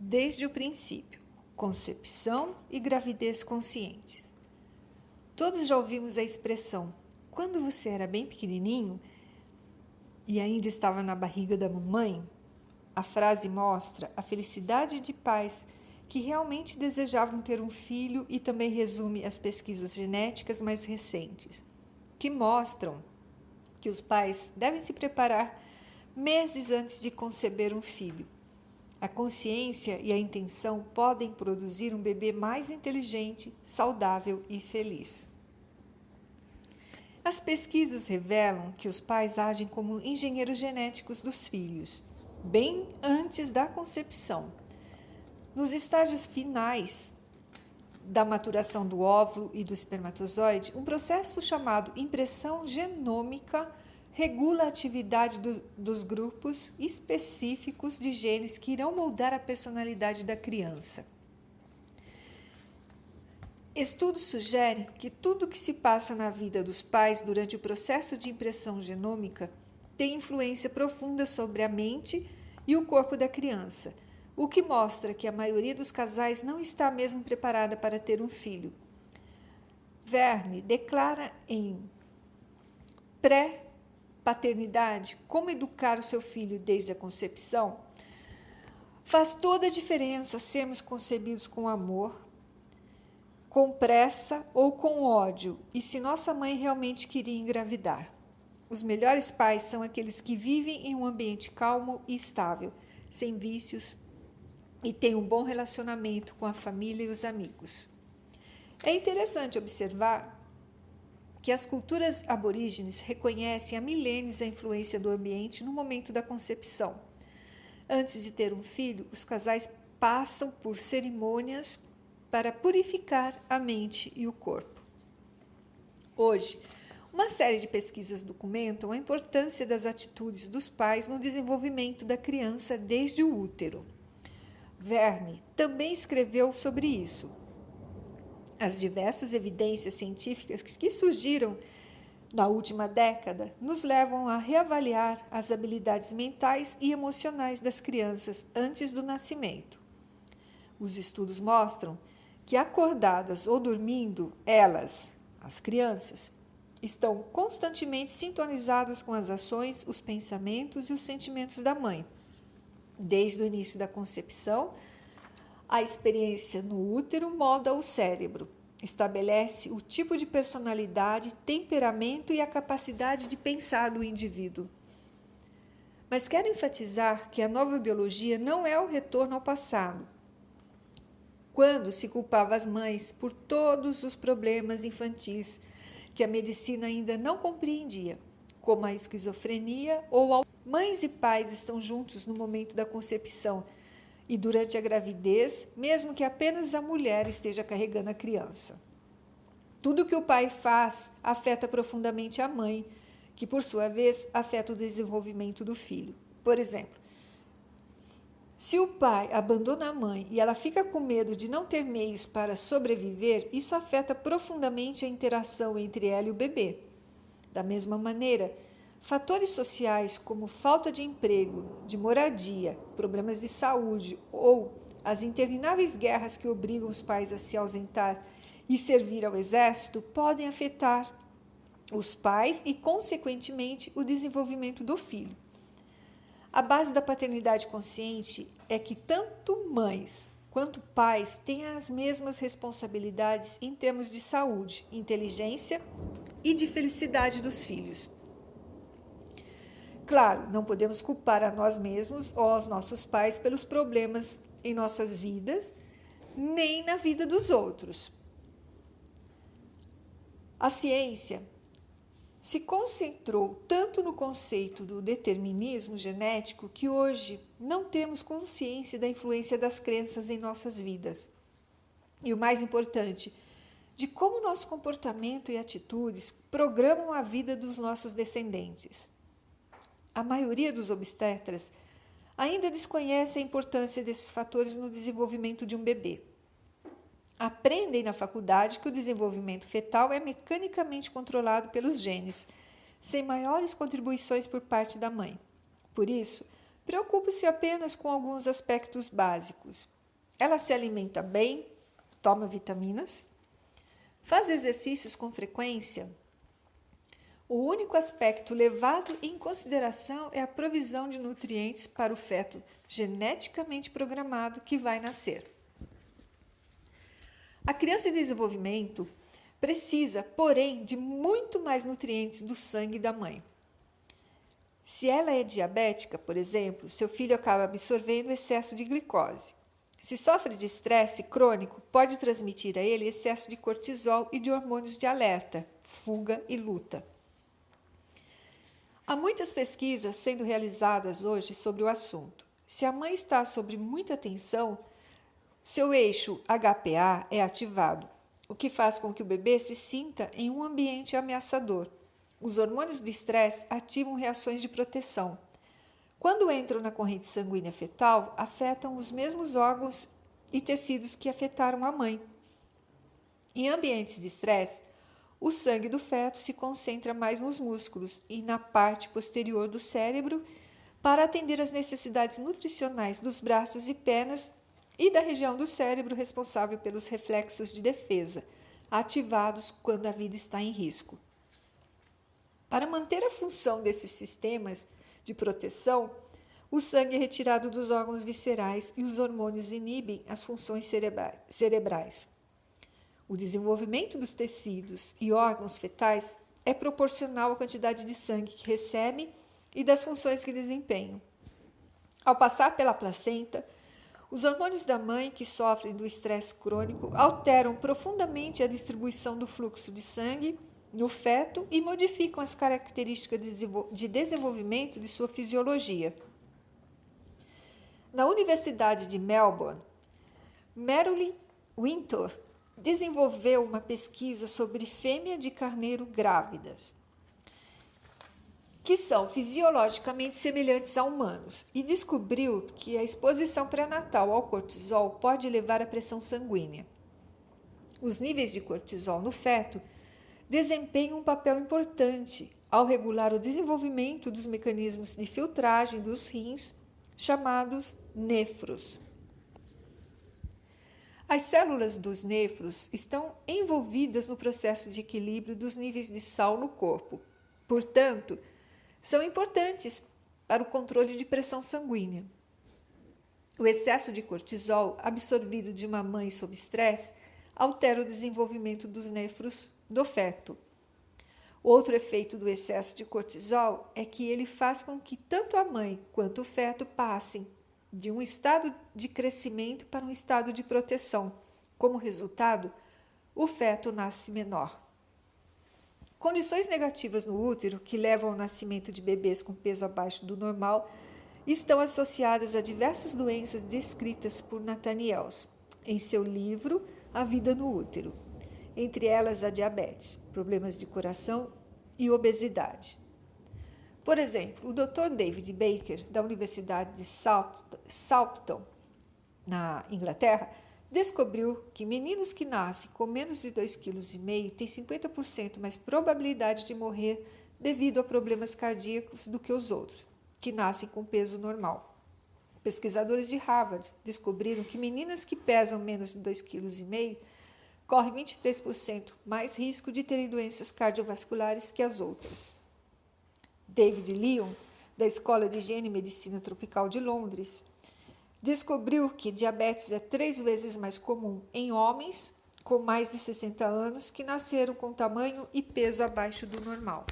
desde o princípio, concepção e gravidez conscientes. Todos já ouvimos a expressão, quando você era bem pequenininho e ainda estava na barriga da mamãe. A frase mostra a felicidade de pais que realmente desejavam ter um filho e também resume as pesquisas genéticas mais recentes, que mostram que os pais devem se preparar meses antes de conceber um filho. A consciência e a intenção podem produzir um bebê mais inteligente, saudável e feliz. As pesquisas revelam que os pais agem como engenheiros genéticos dos filhos, bem antes da concepção. Nos estágios finais da maturação do óvulo e do espermatozoide, um processo chamado impressão genômica regula a atividade dos grupos específicos de genes que irão moldar a personalidade da criança. Estudos sugerem que tudo o que se passa na vida dos pais durante o processo de impressão genômica tem influência profunda sobre a mente e o corpo da criança, o que mostra que a maioria dos casais não está mesmo preparada para ter um filho. Verne declara em Pré-Paternidade, como educar o seu filho desde a concepção. Faz toda a diferença sermos concebidos com amor, com pressa ou com ódio, e se nossa mãe realmente queria engravidar. Os melhores pais são aqueles que vivem em um ambiente calmo e estável, sem vícios, e têm um bom relacionamento com a família e os amigos. É interessante observar que as culturas aborígenes reconhecem há milênios a influência do ambiente no momento da concepção. Antes de ter um filho, os casais passam por cerimônias para purificar a mente e o corpo. Hoje, uma série de pesquisas documentam a importância das atitudes dos pais no desenvolvimento da criança desde o útero. Verne também escreveu sobre isso. As diversas evidências científicas que surgiram na última década nos levam a reavaliar as habilidades mentais e emocionais das crianças antes do nascimento. Os estudos mostram que acordadas ou dormindo, elas, as crianças, estão constantemente sintonizadas com as ações, os pensamentos e os sentimentos da mãe. Desde o início da concepção, a experiência no útero molda o cérebro, estabelece o tipo de personalidade, temperamento e a capacidade de pensar do indivíduo. Mas quero enfatizar que a nova biologia não é o retorno ao passado, quando se culpava as mães por todos os problemas infantis que a medicina ainda não compreendia, como a esquizofrenia ou a... Mães e pais estão juntos no momento da concepção e durante a gravidez, mesmo que apenas a mulher esteja carregando a criança. Tudo que o pai faz afeta profundamente a mãe, que por sua vez afeta o desenvolvimento do filho. Por exemplo, se o pai abandona a mãe e ela fica com medo de não ter meios para sobreviver, isso afeta profundamente a interação entre ela e o bebê. Da mesma maneira, fatores sociais como falta de emprego, de moradia, problemas de saúde ou as intermináveis guerras que obrigam os pais a se ausentar e servir ao exército podem afetar os pais e, consequentemente, o desenvolvimento do filho. A base da paternidade consciente é que tanto mães quanto pais têm as mesmas responsabilidades em termos de saúde, inteligência e de felicidade dos filhos. Claro, não podemos culpar a nós mesmos ou aos nossos pais pelos problemas em nossas vidas, nem na vida dos outros. A ciência se concentrou tanto no conceito do determinismo genético que hoje não temos consciência da influência das crenças em nossas vidas. E o mais importante, de como nosso comportamento e atitudes programam a vida dos nossos descendentes. A maioria dos obstetras ainda desconhece a importância desses fatores no desenvolvimento de um bebê. Aprendem na faculdade que o desenvolvimento fetal é mecanicamente controlado pelos genes, sem maiores contribuições por parte da mãe. Por isso, preocupe-se apenas com alguns aspectos básicos. Ela se alimenta bem, toma vitaminas, faz exercícios com frequência. O único aspecto levado em consideração é a provisão de nutrientes para o feto geneticamente programado que vai nascer. A criança em desenvolvimento precisa, porém, de muito mais nutrientes do sangue da mãe. Se ela é diabética, por exemplo, seu filho acaba absorvendo excesso de glicose. Se sofre de estresse crônico, pode transmitir a ele excesso de cortisol e de hormônios de alerta, fuga e luta. Há muitas pesquisas sendo realizadas hoje sobre o assunto. Se a mãe está sob muita tensão, seu eixo HPA é ativado, o que faz com que o bebê se sinta em um ambiente ameaçador. Os hormônios de estresse ativam reações de proteção. Quando entram na corrente sanguínea fetal, afetam os mesmos órgãos e tecidos que afetaram a mãe. Em ambientes de estresse, o sangue do feto se concentra mais nos músculos e na parte posterior do cérebro para atender às necessidades nutricionais dos braços e pernas e da região do cérebro responsável pelos reflexos de defesa, ativados quando a vida está em risco. Para manter a função desses sistemas de proteção, o sangue é retirado dos órgãos viscerais e os hormônios inibem as funções cerebrais. O desenvolvimento dos tecidos e órgãos fetais é proporcional à quantidade de sangue que recebe e das funções que desempenham. Ao passar pela placenta, os hormônios da mãe que sofrem do estresse crônico alteram profundamente a distribuição do fluxo de sangue no feto e modificam as características de desenvolvimento de sua fisiologia. Na Universidade de Melbourne, Marilyn Winter desenvolveu uma pesquisa sobre fêmeas de carneiro grávidas, que são fisiologicamente semelhantes a humanos, e descobriu que a exposição pré-natal ao cortisol pode elevar a pressão sanguínea. Os níveis de cortisol no feto desempenham um papel importante ao regular o desenvolvimento dos mecanismos de filtragem dos rins, chamados néfros. As células dos néfros estão envolvidas no processo de equilíbrio dos níveis de sal no corpo. Portanto, são importantes para o controle de pressão sanguínea. O excesso de cortisol absorvido de uma mãe sob estresse altera o desenvolvimento dos néfros do feto. Outro efeito do excesso de cortisol é que ele faz com que tanto a mãe quanto o feto passem de um estado de crescimento para um estado de proteção. Como resultado, o feto nasce menor. Condições negativas no útero, que levam ao nascimento de bebês com peso abaixo do normal, estão associadas a diversas doenças descritas por Nathaniels em seu livro A Vida no Útero, entre elas a diabetes, problemas de coração e obesidade. Por exemplo, o Dr. David Baker, da Universidade de Southampton, na Inglaterra, descobriu que meninos que nascem com menos de 2,5 kg têm 50% mais probabilidade de morrer devido a problemas cardíacos do que os outros, que nascem com peso normal. Pesquisadores de Harvard descobriram que meninas que pesam menos de 2,5 kg correm 23% mais risco de terem doenças cardiovasculares que as outras. David Lyon, da Escola de Higiene e Medicina Tropical de Londres, descobriu que diabetes é 3 vezes mais comum em homens com mais de 60 anos que nasceram com tamanho e peso abaixo do normal.